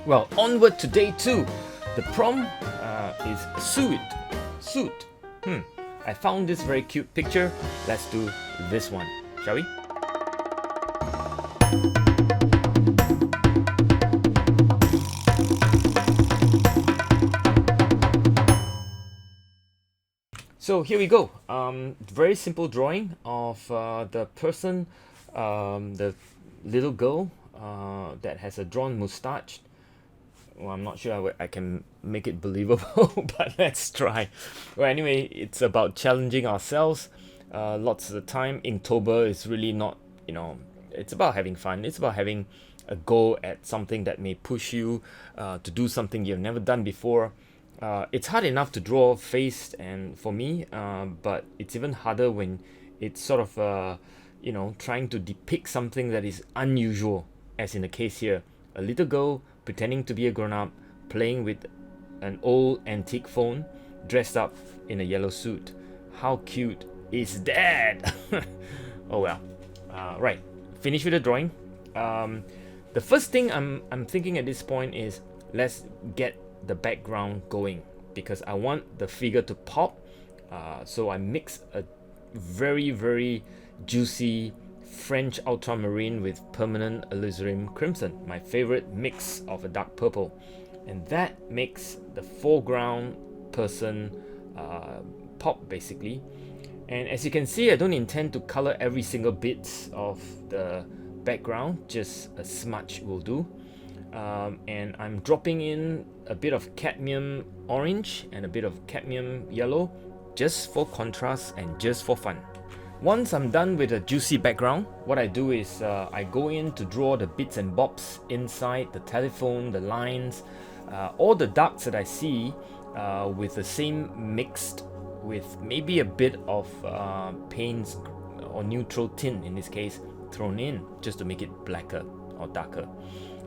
Well, onward to day 2. The prompt is suit. Suit. I found this very cute picture. Let's do this one, shall we? So here we go. Very simple drawing of the person, the little girl that has a drawn mustache. Well, I'm not sure I can make it believable, but let's try. Well, anyway, it's about challenging ourselves. Lots of the time, Inktober is really not, it's about having fun. It's about having a go at something that may push you to do something you've never done before. It's hard enough to draw face, and for me, but it's even harder when it's sort of, trying to depict something that is unusual, as in the case here, a little girl pretending to be a grown-up, playing with an old antique phone, dressed up in a yellow suit. How cute is that? Oh well. Right, finish with the drawing. The first thing I'm thinking at this point is let's get the background going, because I want the figure to pop. So I mix a very, very juicy French ultramarine with permanent alizarin crimson, my favorite mix of a dark purple, and that makes the foreground person pop basically. And as you can see, I don't intend to color every single bit of the background, just a smudge will do. And I'm dropping in a bit of cadmium orange and a bit of cadmium yellow, just for contrast and just for fun. Once I'm done with a juicy background, what I do is I go in to draw the bits and bobs inside, the telephone, the lines, all the darks that I see with the same mixed with maybe a bit of paints or neutral tint in this case thrown in, just to make it blacker or darker.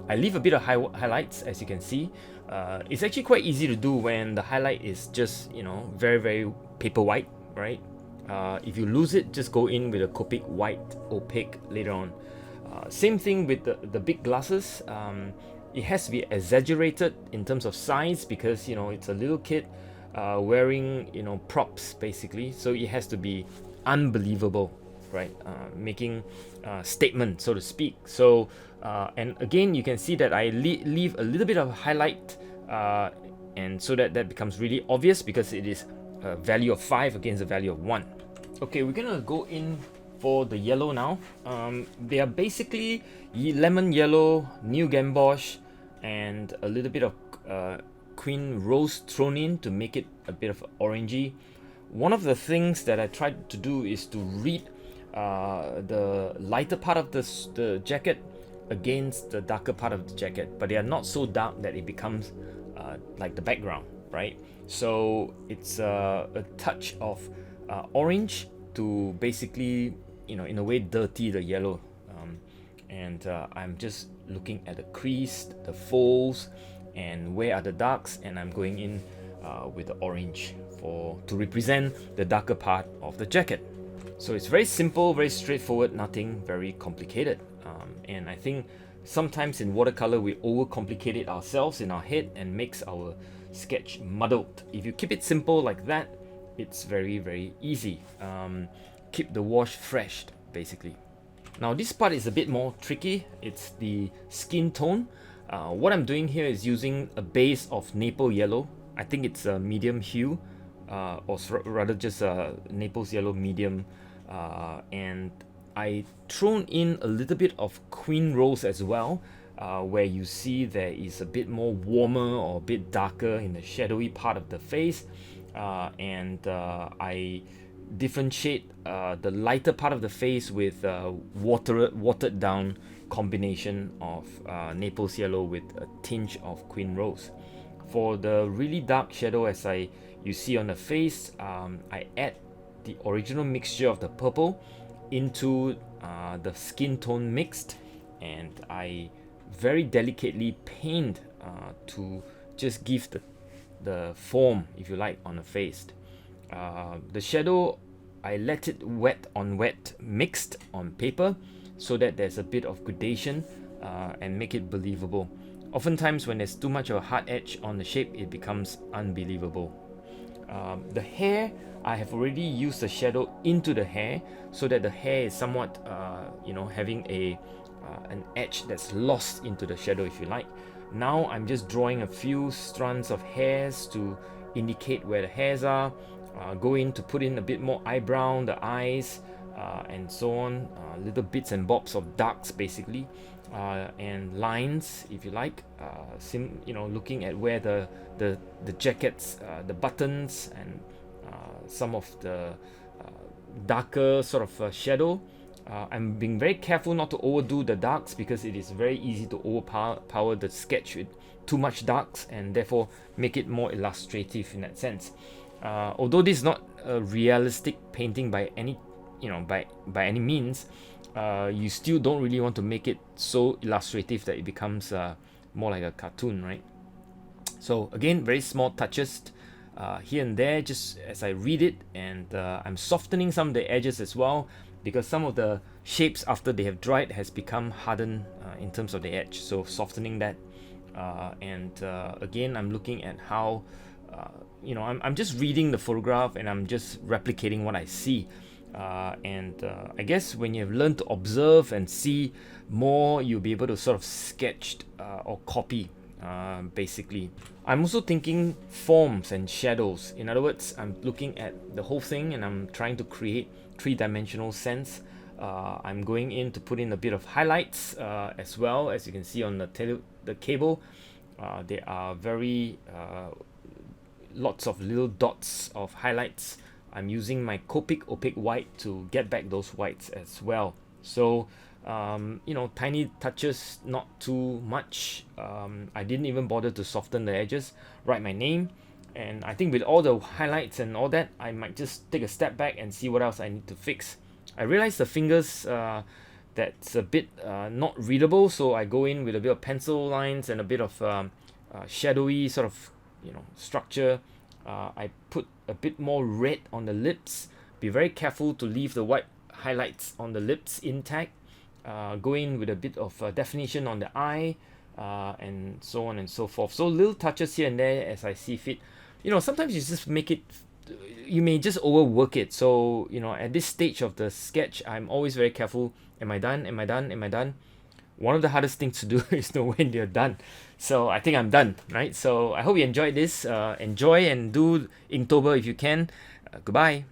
I leave a bit of highlights, as you can see. It's actually quite easy to do when the highlight is just, very, very paper white, right? If you lose it, just go in with a Copic white opaque later on. Same thing with the big glasses. It has to be exaggerated in terms of size because, it's a little kid wearing, props basically. So it has to be unbelievable, right? Making a statement, so to speak. So, and again, you can see that I leave a little bit of highlight, and so that becomes really obvious because it is a value of 5 against a value of 1. Okay, we're gonna go in for the yellow now. They are basically lemon yellow, new gamboge, and a little bit of queen rose thrown in to make it a bit of orangey. One of the things that I tried to do is to read the lighter part of the jacket against the darker part of the jacket, but they are not so dark that it becomes like the background, right? So it's a touch of orange to basically, in a way, dirty the yellow. And I'm just looking at the crease, the folds, and where are the darks, and I'm going in with the orange to represent the darker part of the jacket. So it's very simple, very straightforward, nothing very complicated. And I think sometimes in watercolor we overcomplicate it ourselves in our head and makes our sketch muddled. If you keep it simple like that, it's very, very easy. Keep the wash fresh basically. Now this part is a bit more tricky. It's the skin tone. What I'm doing here is using a base of Naples yellow. I think it's a medium hue, or rather just a Naples yellow medium, and I thrown in a little bit of queen rose as well, where you see there is a bit more warmer or a bit darker in the shadowy part of the face, and I differentiate the lighter part of the face with watered down combination of Naples yellow with a tinge of queen rose. For the really dark shadow, as you see on the face, I add the original mixture of the purple into the skin tone mixed, and I very delicately paint to just give the form, if you like, on the face. The shadow, I let it wet on wet mixed on paper so that there's a bit of gradation and make it believable. oftentimes when there's too much of a hard edge on the shape, it becomes unbelievable. The hair, I have already used the shadow into the hair so that the hair is somewhat, having an edge that's lost into the shadow, if you like. Now I'm just drawing a few strands of hairs to indicate where the hairs are. Go in to put in a bit more eyebrow, the eyes, and so on. Little bits and bobs of darks, basically, and lines, if you like. Looking at where the jackets, the buttons, and some of the darker sort of shadow. I'm being very careful not to overdo the darks because it is very easy to overpower the sketch with too much darks and therefore make it more illustrative in that sense. Although this is not a realistic painting by any by any means, you still don't really want to make it so illustrative that it becomes more like a cartoon, right? So again, very small touches here and there just as I read it, and I'm softening some of the edges as well, because some of the shapes after they have dried has become hardened in terms of the edge, so softening that. Again, I'm looking at how I'm just reading the photograph and I'm just replicating what I see. I guess when you have learned to observe and see more, you'll be able to sort of sketch or copy, basically. I'm also thinking forms and shadows. In other words, I'm looking at the whole thing and I'm trying to create three-dimensional sense. I'm going in to put in a bit of highlights as well. As you can see on the cable, there are very lots of little dots of highlights. I'm using my Copic opaque white to get back those whites as well. So tiny touches, not too much. I didn't even bother to soften the edges, write my name, and I think with all the highlights and all that, I might just take a step back and see what else I need to fix. I realize the fingers, that's a bit not readable, so I go in with a bit of pencil lines and a bit of shadowy sort of structure. I put a bit more red on the lips. Be very careful to leave the white highlights on the lips intact. Go in with a bit of definition on the eye, and so on and so forth. So little touches here and there as I see fit. Sometimes you just make it, you may just overwork it. So at this stage of the sketch, I'm always very careful. Am I done? Am I done? Am I done? One of the hardest things to do is know when you're done. So I think I'm done, right? So I hope you enjoyed this. Enjoy and do Inktober if you can. Goodbye.